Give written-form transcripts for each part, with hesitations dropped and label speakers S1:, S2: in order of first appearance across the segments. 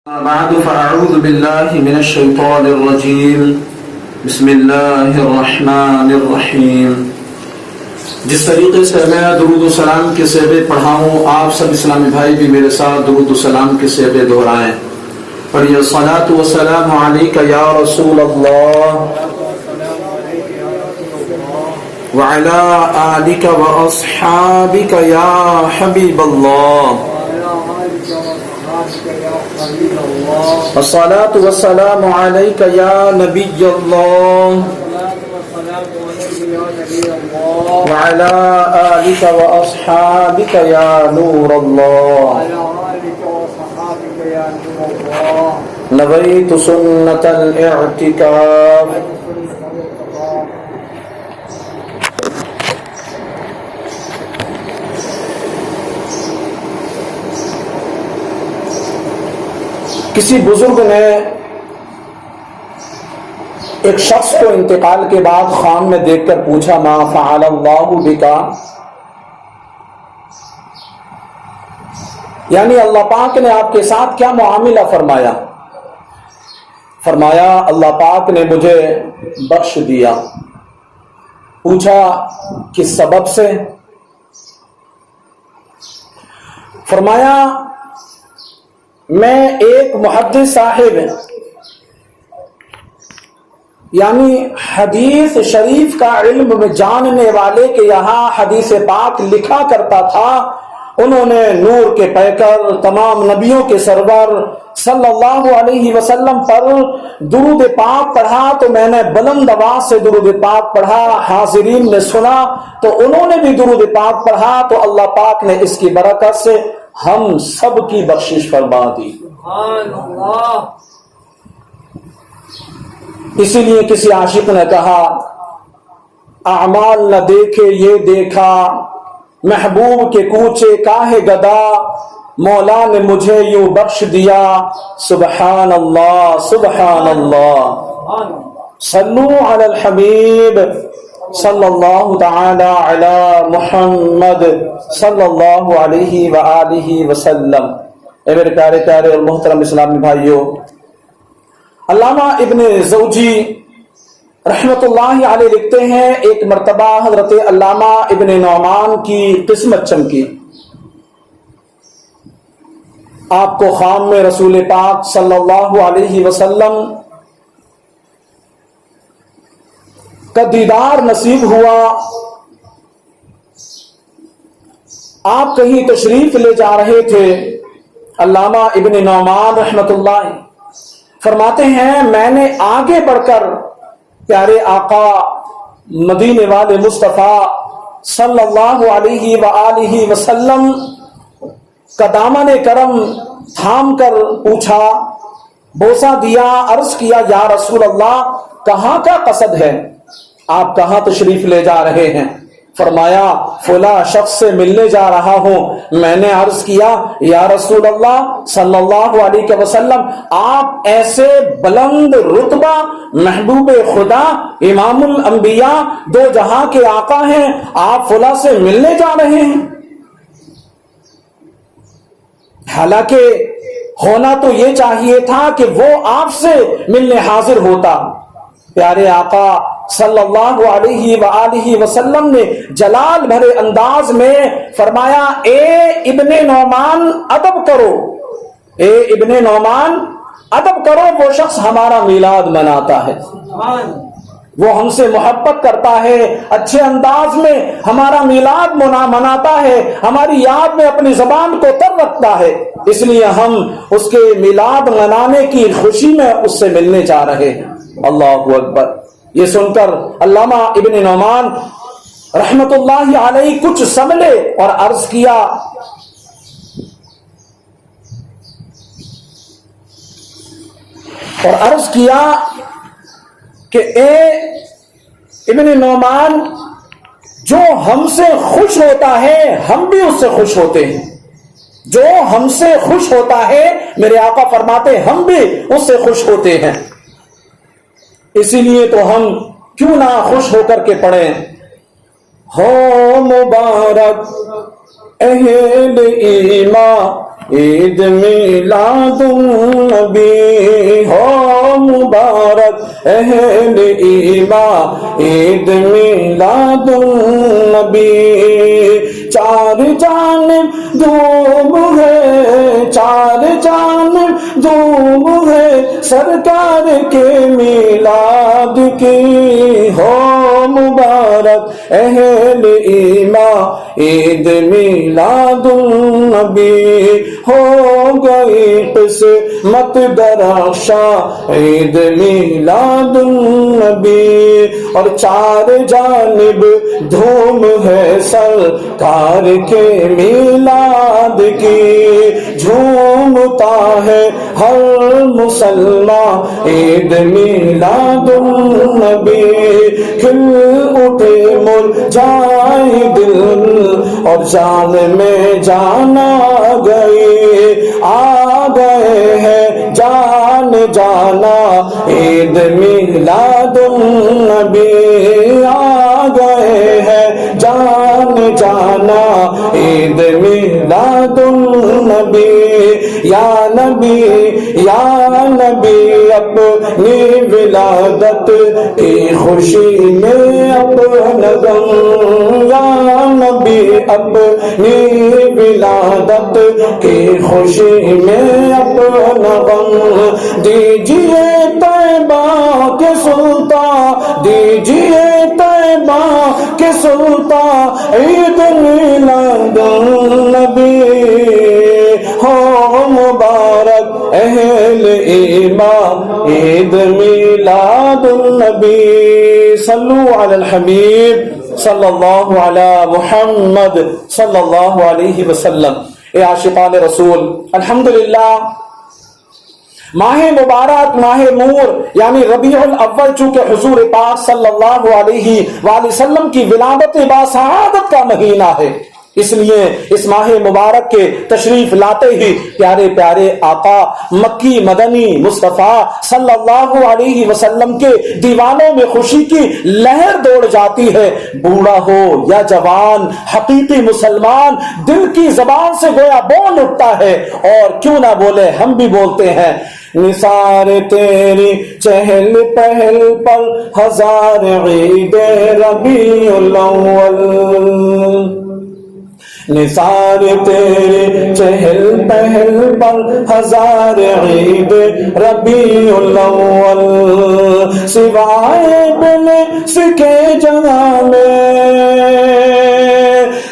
S1: بعد فأعوذ بالله من الشيطان الرجيم بسم اللہ الرحمن الرحیم۔ جس طریقے سے میں درود و سلام کے صیغے پڑھاؤں، آپ سب اسلامی بھائی بھی میرے ساتھ درود و سلام کے صیغے دہرائیں۔ پڑھیے الصلاۃ والسلام علیک یا رسول اللہ وعلی آلک واصحابک یا حبیب اللہ۔ الصلاۃ والسلام علیک یا نبی اللہ وعلی آلک واصحابک یا نور اللہ۔ نویت سنت الاعتکاف۔ کسی بزرگ نے ایک شخص کو انتقال کے بعد خان میں دیکھ کر پوچھا، ما فعل اللہ بکا، یعنی اللہ پاک نے آپ کے ساتھ کیا معاملہ فرمایا؟ فرمایا اللہ پاک نے مجھے بخش دیا۔ پوچھا کس سبب سے؟ فرمایا میں ایک محدث صاحب یعنی حدیث شریف کا علم میں جاننے والے کے یہاں حدیث پاک لکھا کرتا تھا، انہوں نے نور کے پیکر تمام نبیوں کے سرور صلی اللہ علیہ وسلم پر درود پاک پڑھا تو میں نے بلند آواز سے درود پاک پڑھا، حاضرین نے سنا تو انہوں نے بھی درود پاک پڑھا، تو اللہ پاک نے اس کی برکت سے ہم سب کی بخشش فرما دی۔ اسی لیے کسی عاشق نے کہا، اعمال نہ دیکھے یہ دیکھا، محبوب کے کوچے کاہے گدا، مولا نے مجھے یوں بخش دیا، سبحان اللہ سبحان اللہ۔ صلو علی الحبیب صلی اللہ تعالی علی محمد صلی اللہ علیہ وآلہ وسلم۔ اے میرے پیارے پیارے اور محترم اسلامی بھائیوں، علامہ ابن زوجی رحمت اللہ علیہ لکھتے ہیں، ایک مرتبہ حضرت علامہ ابن نعمان کی قسمت چمکی۔ آپ کو خام میں رسول پاک صلی اللہ علیہ وسلم کا دیدار نصیب ہوا۔ آپ کہیں تشریف لے جا رہے تھے۔ علامہ ابن نعمان رحمت اللہ فرماتے ہیں میں نے آگے بڑھ کر پیارے آقا مدینے والے مصطفیٰ صلی اللہ علیہ وآلہ وسلم کا دامن کرم تھام کر پوچھا، بوسہ دیا، عرض کیا یا رسول اللہ کہاں کا قصد ہے؟ آپ کہاں تشریف لے جا رہے ہیں؟ فرمایا فلاں شخص سے ملنے جا رہا ہوں۔ میں نے عرض کیا یا رسول اللہ صلی اللہ علیہ وسلم آپ ایسے بلند رتبہ محبوب خدا امام الانبیاء دو جہاں کے آقا ہیں، آپ فلاں سے ملنے جا رہے ہیں؟ حالانکہ ہونا تو یہ چاہیے تھا کہ وہ آپ سے ملنے حاضر ہوتا۔ پیارے آقا صلی اللہ علیہ وآلہ وسلم نے جلال بھرے انداز میں فرمایا، اے ابن نعمان ادب کرو، اے ابن نعمان ادب کرو، وہ شخص ہمارا میلاد مناتا ہے، وہ ہم سے محبت کرتا ہے، اچھے انداز میں ہمارا میلاد مناتا ہے، ہماری یاد میں اپنی زبان کو تر رکھتا ہے، اس لیے ہم اس کے میلاد منانے کی خوشی میں اس سے ملنے جا رہے ہیں۔ اللہ اکبر۔ یہ سن کر علامہ ابن نعمان رحمت اللہ علیہ کچھ سنبھلے اور عرض کیا کہ اے ابن نعمان، جو ہم سے خوش ہوتا ہے ہم بھی اس سے خوش ہوتے ہیں، جو ہم سے خوش ہوتا ہے میرے آقا فرماتے ہم بھی اس سے خوش ہوتے ہیں، اسی لیے تو ہم کیوں نہ خوش ہو کر کے پڑھیں، ہو مبارک اہل ایمان عید میلاد النبی ہو مبارک اہل ایمان عید میلاد النبی چار جانب دھوم ہے چار جانب دھوم ہے سرکار کے میلاد کی ہو مبارک اہل ایمان عید میلاد النبی ہو گئی قسمت درخشاں عید میلاد النبی اور چار جانب دھوم ہے سرکار کے میلاد کی جھومتا ہے ہر مسلمان عید میلاد النبی کھل اٹھے مرجھائے دل اور جان میں جان آ گئی آ گئے ہیں جان جانا عید میلاد النبی آ گئے ہیں جان جانا عید میلاد النبی یا نبی اپنی ولادت کی خوشی میں اپنا غم یا نبی اپنی ولادت کی خوشی میں اپنا غم دیجئے طیبہ کے سلطان دیجئے طیبہ کے سلطان عید میلاد النبی ہو مبارک اہل ایمان عید میلاد النبی صلو علی الحبیب صلی اللہ علی محمد صلی اللہ علیہ وسلم اے عاشقان رسول الحمدللہ ماہ مبارک ماہ نور یعنی ربیع الاول چونکہ حضور پاک صلی اللہ علیہ وآلہ وسلم کی ولادت باسعادت کا مہینہ ہے اس لیے اس ماہ مبارک کے تشریف لاتے ہی پیارے پیارے آقا مکی مدنی مصطفیٰ صلی اللہ علیہ وسلم کے دیوانوں میں خوشی کی لہر دوڑ جاتی ہے بوڑھا ہو یا جوان حقیقی مسلمان دل کی زبان سے گویا بول اٹھتا ہے اور کیوں نہ بولے ہم بھی بولتے ہیں نثار تیری چہل پہل پر ہزار عید ربیع الاول نثار تیرے چہل پہل پر ہزار عید ربیع الاول سوائے ابلیس کے جہاں میں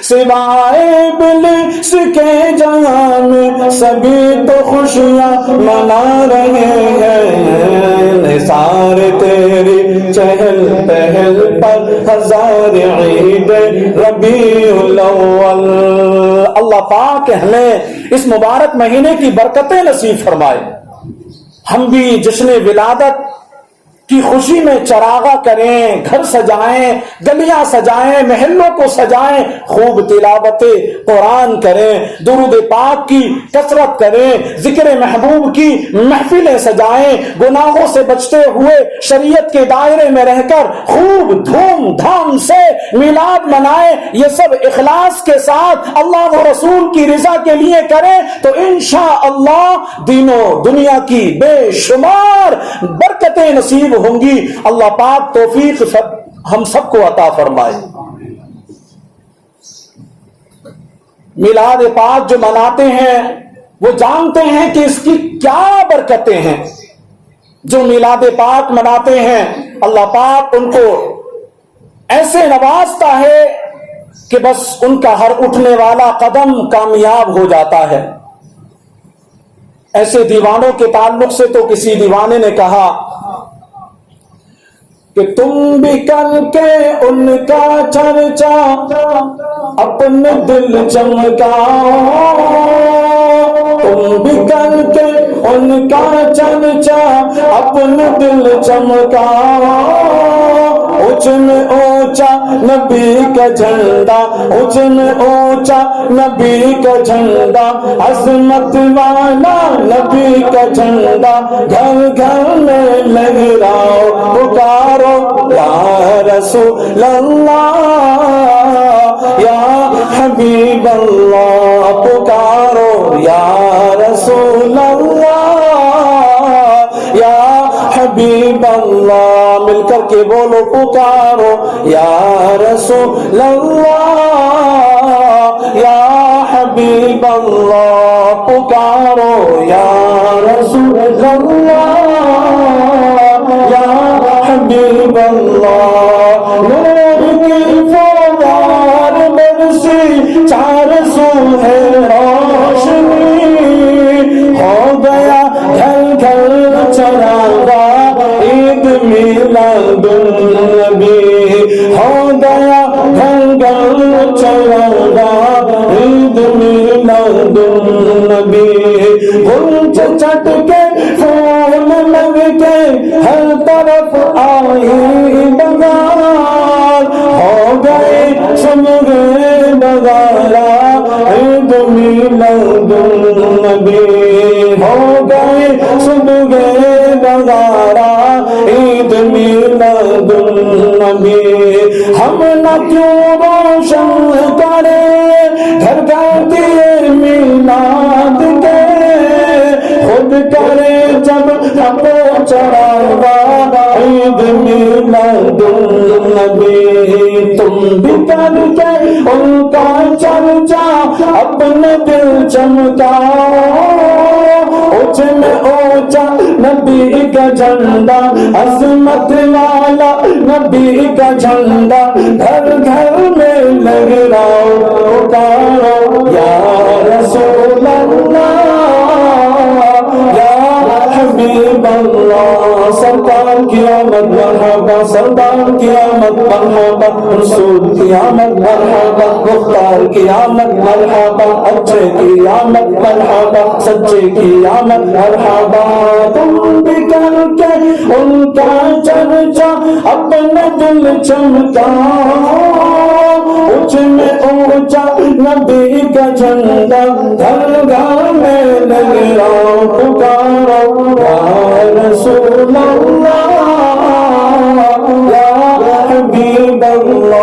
S1: سوائے ابلیس کے جہاں میں سبھی تو خوشیاں منا رہے ہیں نثار تیری چہل پہل پر ہزار عید ربیع الاول اللہ پاک ہمیں اس مبارک مہینے کی برکتیں نصیب فرمائے ہم بھی جشن ولادت کی خوشی میں چراغا کریں گھر سجائیں گلیاں سجائیں محلوں کو سجائیں خوب تلاوت قرآن کریں درود پاک کی کثرت کریں ذکر محبوب کی محفلیں سجائیں گناہوں سے بچتے ہوئے شریعت کے دائرے میں رہ کر خوب دھوم دھام سے میلاد منائیں یہ سب اخلاص کے ساتھ اللہ و رسول کی رضا کے لیے کریں تو انشاءاللہ دین و دنیا کی بے شمار برکتیں نصیب ہوں گی اللہ پاک توفیق ہم سب کو عطا فرمائے میلاد پاک جو مناتے ہیں وہ جانتے ہیں کہ اس کی کیا برکتیں ہیں جو میلاد پاک مناتے ہیں اللہ پاک ان کو ایسے نوازتا ہے کہ بس ان کا ہر اٹھنے والا قدم کامیاب ہو جاتا ہے ایسے دیوانوں کے تعلق سے تو کسی دیوانے نے کہا کہ تم بھی کر کے ان کا چرچا اپنے دل چمکاؤ تم بھی کر کے ان کا چرچا اپنے دل چمکاؤ اونچ میں اونچا نبی کا جھنڈا اونچ میں اونچا نبی کا جھنڈا عظمت والا نبی کا جھنڈا گھر گھر میں لہراؤ پکارو یا رسول اللہ یا حبیب اللہ پکارو یا رسول اللہ یا حبیب اللہ مل کر کے بولو پکارو یا رسول اللہ یا حبیب اللہ پکارو یا رسول اللہ یا حبیب اللہ نور کی فوار برسی چار سو ہے روشنی ہو گیا گھر گھر چراغا عید میلاد النبی ہو گیا گھر گھر چراغا عید میلاد النبی گنج چٹ کے پھول لگ کے ہر طرف آئی بگار ہو گئے سن گئے بگارا عید میلاد النبی ہو گئے سن گئے بگارا عید میلاد النبی ہم نہ کیوں روشن کرے گھر گھر دیے میلاد کے خود کرے جب اپو چڑھاوا عید میلاد النبی تم بھی کر کے ان کا چرچا اپنے دل چمکاؤ اونچے میں اونچا نبی کا جھنڈا عظمت والا نبی کا جھنڈا گھر گھر میں لہراؤ پکارو یا رسول اللہ یا حبیب اللہ سرکار کی آمد مرحبا سردار کی آمد مرحبا رسول کی آمد مرحبا مختار کی آمد مرحبا اچھے کی آمد مرحبا سچے کی آمد مرحبا تم بھی کر کے ان کا چرچا اپنا دل چمکاؤ اونچے میں اونچا نبی کا جھنڈا گھر گھر میں لہراؤ پکارو یا رسول اللہ یا حبیب اللہ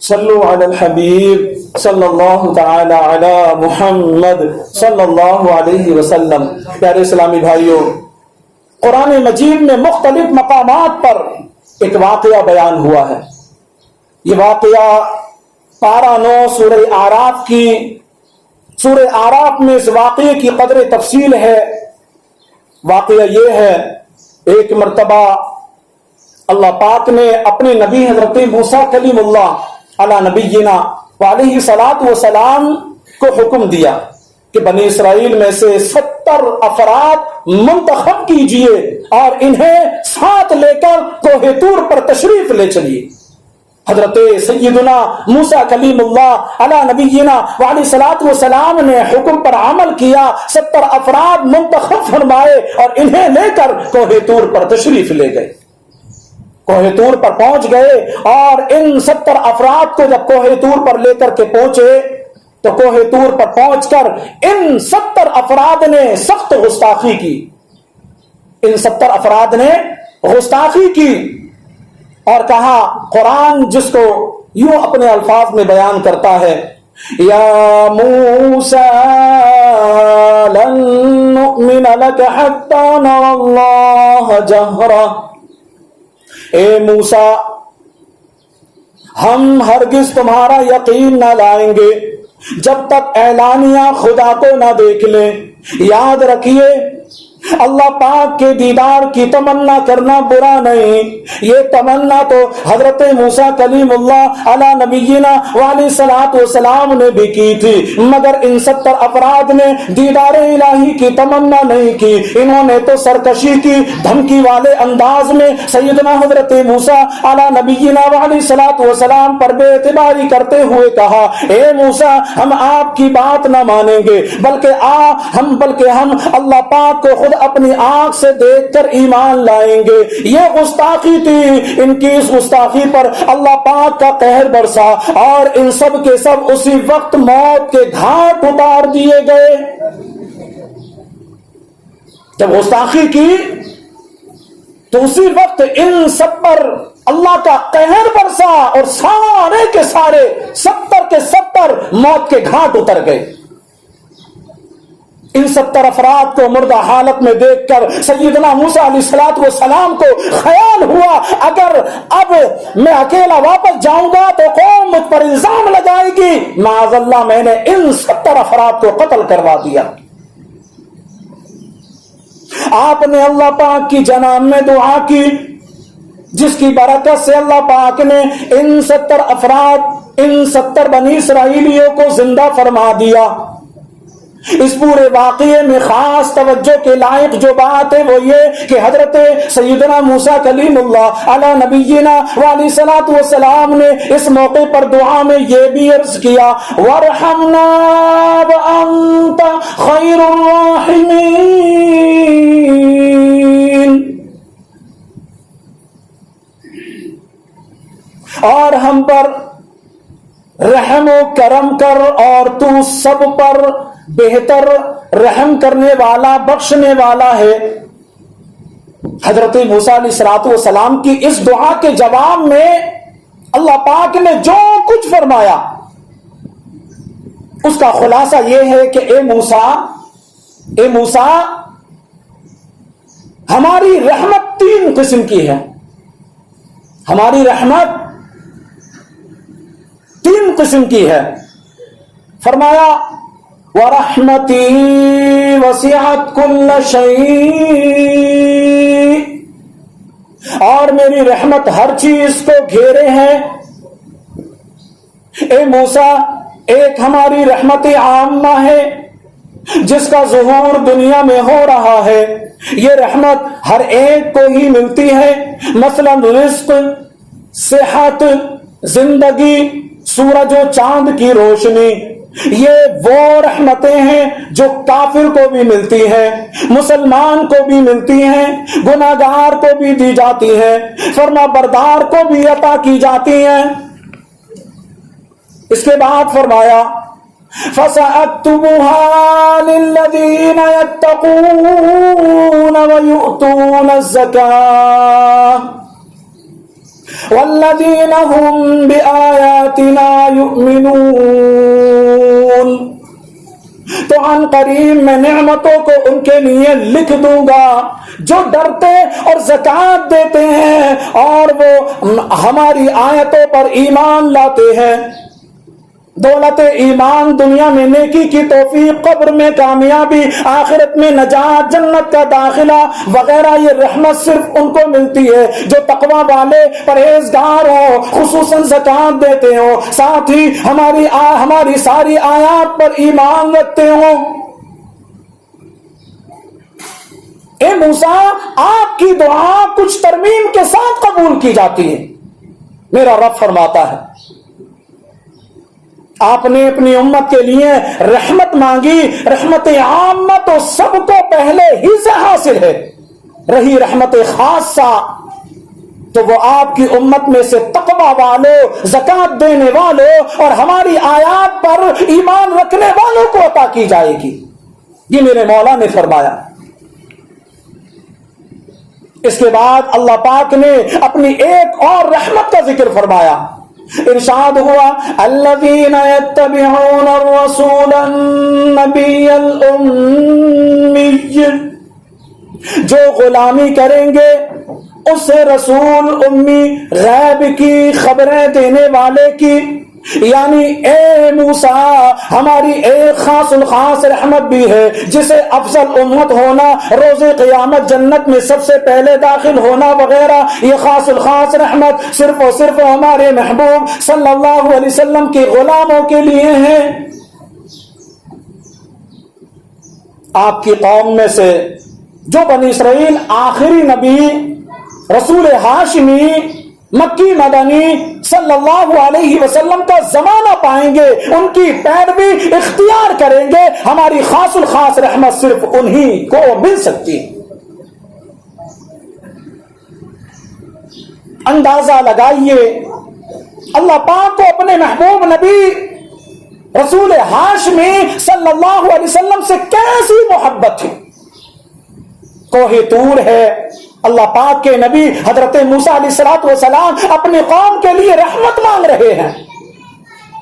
S1: صلو علی الحبیب صلی اللہ تعالی علی محمد صلی اللہ علیہ وسلم۔ پیارے اسلامی بھائیوں، قرآن مجید میں مختلف مقامات پر ایک واقعہ بیان ہوا ہے۔ یہ واقعہ پارہ 9 سورہ اعراف کی سورہ اعراف میں اس واقعے کی قدر تفصیل ہے۔ واقعہ یہ ہے، ایک مرتبہ اللہ پاک نے اپنے نبی حضرت موسیٰ کلیم اللہ علی نبینا وعلیہ الصلاۃ والسلام کو حکم دیا کہ بنی اسرائیل میں سے 70 افراد منتخب کیجئے اور انہیں ساتھ لے کر کوہ طور پر تشریف لے چلیے۔ حضرت سیدنا موسیٰ کلیم اللہ علی نبینا وعلیہ الصلاۃ والسلام نے حکم پر عمل کیا، 70 افراد منتخب فرمائے اور انہیں لے کر کوہ طور پر تشریف لے گئے۔ کوہ طور پر پہنچ گئے اور ان 70 افراد کو جب کوہ طور پر لے کر کے پہنچے تو کوہ طور پر پہنچ کر ان 70 افراد نے سخت گستاخی کی۔ ان 70 افراد نے گستاخی کی اور کہا، قرآن جس کو یوں اپنے الفاظ میں بیان کرتا ہے، یا موسیٰ لن نؤمن لک حتی نری اللہ جہرا، اے موسیٰ ہم ہرگز تمہارا یقین نہ لائیں گے جب تک اعلانیہ خدا کو نہ دیکھ لیں۔ یاد رکھیے، اللہ پاک کے دیدار کی تمنا کرنا برا نہیں، یہ تمنا تو حضرت موسیٰ کلیم اللہ علی نبینا وعلیہ الصلاۃ والسلام نے بھی کی تھی، مگر ان 70 افراد نے دیدار الہی کی تمنا نہیں کی۔ انہوں نے تو سرکشی کی، دھمکی والے انداز میں سیدنا حضرت موسیٰ علی نبینا وعلیہ الصلاۃ والسلام پر بے اعتباری کرتے ہوئے کہا، اے موسیٰ ہم آپ کی بات نہ مانیں گے، بلکہ ہم اللہ پاک کو خود اپنی آنکھ سے دیکھ کر ایمان لائیں گے۔ یہ گستاخی تھی، ان کی اس گستاخی پر اللہ پاک کا قہر برسا اور ان سب کے سب اسی وقت موت کے گھاٹ اتار دیے گئے۔ جب گستاخی کی تو اسی وقت ان سب پر اللہ کا قہر برسا اور سارے کے سارے 70 کے 70 موت کے گھاٹ اتر گئے۔ ان 70 افراد کو مردہ حالت میں دیکھ کر سیدنا موسیٰ علیہ السلام کو خیال ہوا اگر اب میں اکیلا واپس جاؤں گا تو قوم مجھ پر الزام لگائے گی، معاذ اللہ میں نے ان 70 افراد کو قتل کروا دیا۔ آپ نے اللہ پاک کی جناب میں دعا کی، جس کی برکت سے اللہ پاک نے ان 70 افراد، ان 70 بنی اسرائیلیوں کو زندہ فرما دیا۔ اس پورے واقعے میں خاص توجہ کے لائق جو بات ہے وہ یہ کہ حضرت سیدنا موسیٰ کلیم اللہ علی نبینا وعلیہ الصلوۃ والسلام نے اس موقع پر دعا میں یہ بھی عرض کیا وارحمنا وانت خیر الراحمین، اور ہم پر رحم و کرم کر اور تو سب پر بہتر رحم کرنے والا بخشنے والا ہے۔ حضرت موسیٰ علیہ السلام کی اس دعا کے جواب میں اللہ پاک نے جو کچھ فرمایا اس کا خلاصہ یہ ہے کہ اے موسیٰ ہماری رحمت 3 قسم کی ہے، ہماری رحمت 3 قسم کی ہے۔ فرمایا وَرَحْمَتِي وَسِعَتْ كُلَّ شَيْءٍ، اور میری رحمت ہر چیز کو گھیرے ہیں۔ اے موسیٰ، ایک ہماری رحمت عامہ ہے جس کا ظہور دنیا میں ہو رہا ہے، یہ رحمت ہر ایک کو ہی ملتی ہے، مثلا رزق، صحت، زندگی، سورج و چاند کی روشنی، یہ وہ رحمتیں ہیں جو کافر کو بھی ملتی ہیں، مسلمان کو بھی ملتی ہیں، گناہگار کو بھی دی جاتی ہیں، فرما بردار کو بھی عطا کی جاتی ہیں۔ اس کے بعد فرمایا فَسَأَكْتُبُهَا لِلَّذِينَ يَتَّقُونَ وَيُؤْتُونَ الزَّكَاةَ والذین هم بآیاتنا یؤمنون، تو عن قریب میں نعمتوں کو ان کے لیے لکھ دوں گا جو ڈرتے اور زکوٰۃ دیتے ہیں اور وہ ہماری آیتوں پر ایمان لاتے ہیں۔ دولت ایمان دنیا میں نیکی کی توفیق، قبر میں کامیابی، آخرت میں نجات، جنت کا داخلہ وغیرہ، یہ رحمت صرف ان کو ملتی ہے جو تقوی والے پرہیزگار ہوں، خصوصاً زکوٰۃ دیتے ہوں، ساتھ ہی ہماری ساری آیات پر ایمان رکھتے ہوں۔ اے موسیٰ، آپ کی دعا کچھ ترمیم کے ساتھ قبول کی جاتی ہے۔ میرا رب فرماتا ہے آپ نے اپنی امت کے لیے رحمت مانگی، رحمت عامہ تو سب کو پہلے ہی سے حاصل ہے، رہی رحمت خاصہ تو وہ آپ کی امت میں سے تقوی والوں، زکوٰۃ دینے والوں اور ہماری آیات پر ایمان رکھنے والوں کو عطا کی جائے گی، یہ میرے مولا نے فرمایا۔ اس کے بعد اللہ پاک نے اپنی ایک اور رحمت کا ذکر فرمایا، ارشاد ہوا الذین یتبعون الرسول النبی الامی، جو غلامی کریں گے اس رسول امی، غیب کی خبریں دینے والے کی، یعنی اے موسیٰ ہماری ایک خاص الخاص رحمت بھی ہے جسے افضل امت ہونا، روز قیامت جنت میں سب سے پہلے داخل ہونا وغیرہ، یہ خاص الخاص رحمت صرف اور صرف ہمارے محبوب صلی اللہ علیہ وسلم کے غلاموں کے لیے ہے۔ آپ کی قوم میں سے جو بنی اسرائیل آخری نبی رسول ہاشمی مکی مدنی صلی اللہ علیہ وسلم کا زمانہ پائیں گے، ان کی پیروی اختیار کریں گے، ہماری خاص الخاص رحمت صرف انہی کو مل سکتی ہے۔ اندازہ لگائیے اللہ پاک کو اپنے محبوب نبی رسول ہاشمی صلی اللہ علیہ وسلم سے کیسی محبت تھی۔ کوہ طور ہے، اللہ پاک کے نبی حضرت موسیٰ علیہ السلام اپنی قوم کے لیے رحمت مانگ رہے ہیں،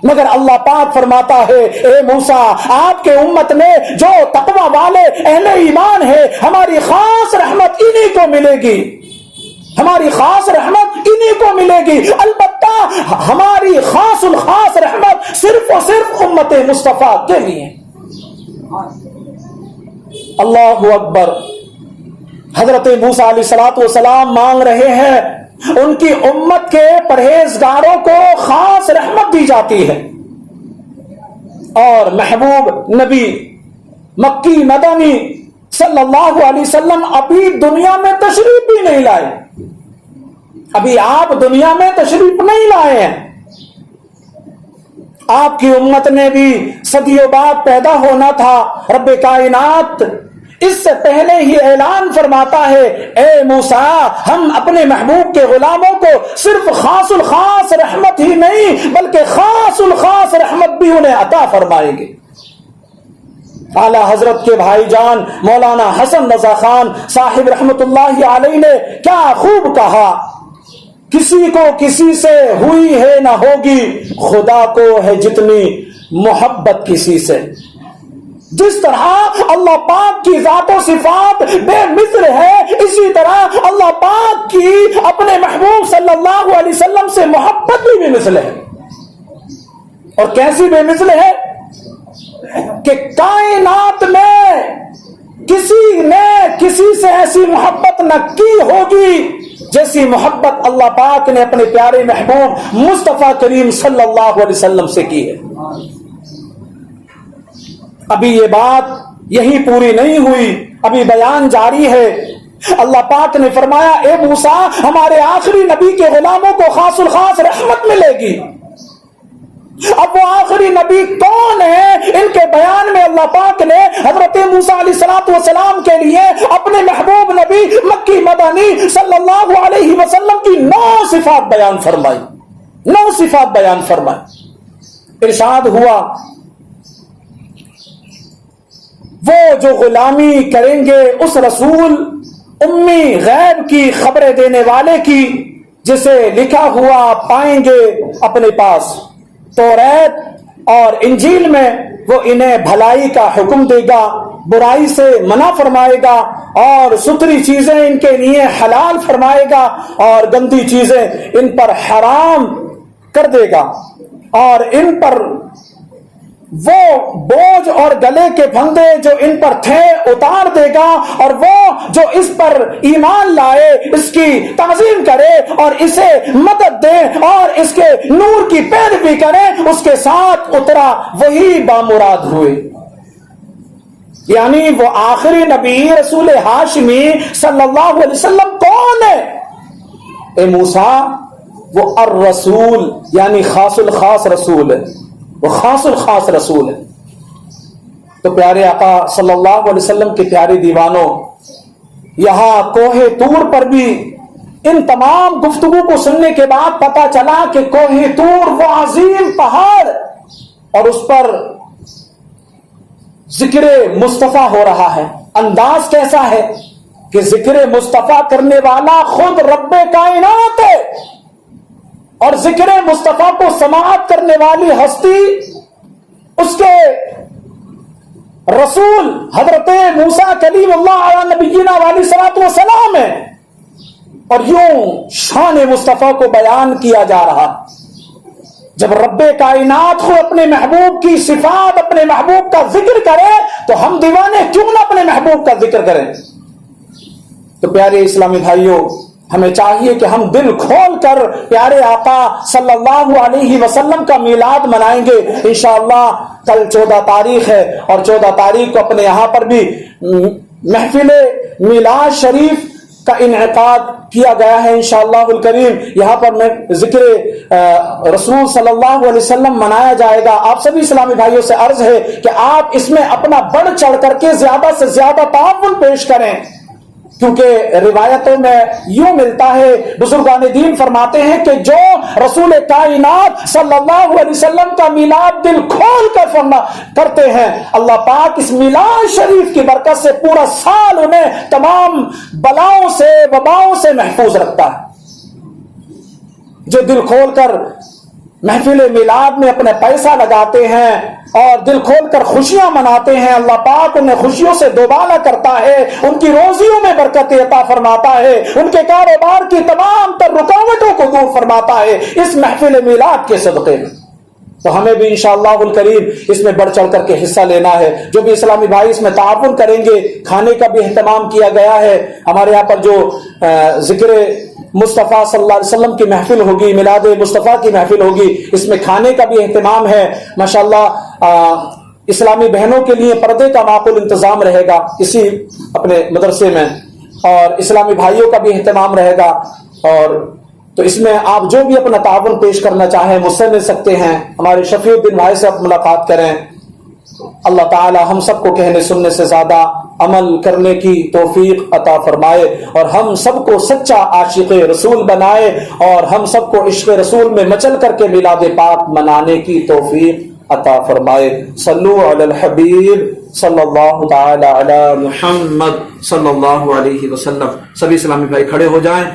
S1: مگر اللہ پاک فرماتا ہے اے موسیٰ آپ کے امت میں جو تقوی والے اہل ایمان ہے ہماری خاص رحمت انہی کو ملے گی، ہماری خاص رحمت انہی کو ملے گی، البتہ ہماری خاص الخاص رحمت صرف اور صرف امت مصطفیٰ کے لیے۔ اللہ اکبر۔ حضرت موسیٰ علیہ السلام مانگ رہے ہیں ان کی امت کے پرہیزگاروں کو خاص رحمت دی جاتی ہے، اور محبوب نبی مکی مدنی صلی اللہ علیہ وسلم ابھی دنیا میں تشریف بھی نہیں لائے، ابھی آپ دنیا میں تشریف نہیں لائے ہیں، آپ کی امت نے بھی صدیوں بعد پیدا ہونا تھا۔ رب کائنات اس سے پہلے ہی اعلان فرماتا ہے اے موسیٰ ہم اپنے محبوب کے غلاموں کو صرف خاص الخاص رحمت ہی نہیں بلکہ خاص الخاص رحمت بھی انہیں عطا فرمائیں گے۔ اعلی حضرت کے بھائی جان مولانا حسن رضا خان صاحب رحمت اللہ علیہ نے کیا خوب کہا، کسی کو کسی سے ہوئی ہے نہ ہوگی، خدا کو ہے جتنی محبت کسی سے۔ جس طرح اللہ پاک کی ذات و صفات بے مثل ہے، اسی طرح اللہ پاک کی اپنے محبوب صلی اللہ علیہ وسلم سے محبت بھی بے مثل ہے، اور کیسی بے مثل ہے کہ کائنات میں کسی نے کسی سے ایسی محبت نہ کی ہوگی جیسی محبت اللہ پاک نے اپنے پیارے محبوب مصطفیٰ کریم صلی اللہ علیہ وسلم سے کی ہے۔ ابھی یہ بات یہی پوری نہیں ہوئی، ابھی بیان جاری ہے۔ اللہ پاک نے فرمایا اے موسیٰ ہمارے آخری نبی کے غلاموں کو خاص الخاص رحمت ملے گی۔ اب وہ آخری نبی کون ہے؟ ان کے بیان میں اللہ پاک نے حضرت موسیٰ علیہ السلام کے لیے اپنے محبوب نبی مکی مدنی صلی اللہ علیہ وسلم کی 9 صفات بیان فرمائی، 9 صفات بیان فرمائی۔ ارشاد ہوا وہ جو غلامی کریں گے اس رسول امی غیب کی خبریں دینے والے کی، جسے لکھا ہوا پائیں گے اپنے پاس توریت اور انجیل میں، وہ انہیں بھلائی کا حکم دے گا، برائی سے منع فرمائے گا، اور ستھری چیزیں ان کے لیے حلال فرمائے گا اور گندی چیزیں ان پر حرام کر دے گا، اور ان پر وہ بوجھ اور گلے کے پھندے جو ان پر تھے اتار دے گا، اور وہ جو اس پر ایمان لائے اس کی تعظیم کرے اور اسے مدد دے اور اس کے نور کی پیروی کرے، اس کے ساتھ اترا وہی بامراد ہوئے۔ یعنی وہ آخری نبی رسول ہاشمی صلی اللہ علیہ وسلم کون ہے؟ اے موسیٰ وہ الرسول یعنی خاص الخاص رسول ہے، وہ خاص الخاص رسول ہے۔ تو پیارے آقا صلی اللہ علیہ وسلم کے پیارے دیوانوں، یہاں کوہ طور پر بھی ان تمام گفتگو کو سننے کے بعد پتا چلا کہ کوہ طور وہ عظیم پہاڑ، اور اس پر ذکر مصطفیٰ ہو رہا ہے۔ انداز کیسا ہے کہ ذکر مصطفیٰ کرنے والا خود رب کائنات ہے، اور ذکر مصطفیٰ کو سماعت کرنے والی ہستی اس کے رسول حضرت موسیٰ کلیم اللہ علیہ نبینا علیہ الصلوۃ والسلام ہے، اور یوں شان مصطفیٰ کو بیان کیا جا رہا۔ جب رب کائنات کو اپنے محبوب کی صفات اپنے محبوب کا ذکر کرے تو ہم دیوانے کیوں نہ اپنے محبوب کا ذکر کریں؟ تو پیارے اسلامی بھائیوں، ہمیں چاہیے کہ ہم دل کھول کر پیارے آقا صلی اللہ علیہ وسلم کا میلاد منائیں گے۔ انشاءاللہ کل 14 تاریخ ہے، اور 14 تاریخ کو اپنے یہاں پر بھی محفل میلاد شریف کا انعقاد کیا گیا ہے انشاءاللہ الکریم۔ یہاں پر میں ذکر رسول صلی اللہ علیہ وسلم منایا جائے گا۔ آپ سبھی اسلامی بھائیوں سے عرض ہے کہ آپ اس میں اپنا بڑھ چڑھ کر کے زیادہ سے زیادہ تعاون پیش کریں، کیونکہ روایتوں میں یوں ملتا ہے، بزرگان دین فرماتے ہیں کہ جو رسول کائنات صلی اللہ علیہ وسلم کا میلاد دل کھول کر کرتے ہیں، اللہ پاک اس میلاد شریف کی برکت سے پورا سال انہیں تمام بلاؤں سے وباؤں سے محفوظ رکھتا ہے۔ جو دل کھول کر محفل میلاد میں اپنے پیسہ لگاتے ہیں اور دل کھول کر خوشیاں مناتے ہیں، اللہ پاک انہیں خوشیوں سے دوبالا کرتا ہے، ان کی روزیوں میں برکت عطا فرماتا ہے، ان کے کاروبار کی تمام تر رکاوٹوں کو دور فرماتا ہے اس محفل میلاد کے صدقے میں۔ تو ہمیں بھی انشاءاللہ الکریم اس میں بڑھ چڑھ کر کے حصہ لینا ہے۔ جو بھی اسلامی بھائی اس میں تعاون کریں گے، کھانے کا بھی اہتمام کیا گیا ہے، ہمارے یہاں پر جو ذکر مصطفیٰ صلی اللہ علیہ وسلم کی محفل ہوگی، میلاد مصطفیٰ کی محفل ہوگی، اس میں کھانے کا بھی اہتمام ہے ماشاءاللہ۔ اسلامی بہنوں کے لیے پردے کا معقول انتظام رہے گا اسی اپنے مدرسے میں، اور اسلامی بھائیوں کا بھی اہتمام رہے گا، اور تو اس میں آپ جو بھی اپنا تعاون پیش کرنا چاہیں مجھ سے مل سکتے ہیں، ہمارے شفیع الدین بھائی سے آپ ملاقات کریں۔ اللہ تعالی ہم سب کو کہنے سننے سے زیادہ عمل کرنے کی توفیق عطا فرمائے، اور ہم سب کو سچا عاشق رسول بنائے، اور ہم سب کو عشق رسول میں مچل کر کے میلاد پاک منانے کی توفیق عطا فرمائے۔ صلو علی الحبیب صلی اللہ تعالی علی محمد صلی اللہ علیہ وسلم۔ سبھی اسلامی بھائی کھڑے ہو جائیں۔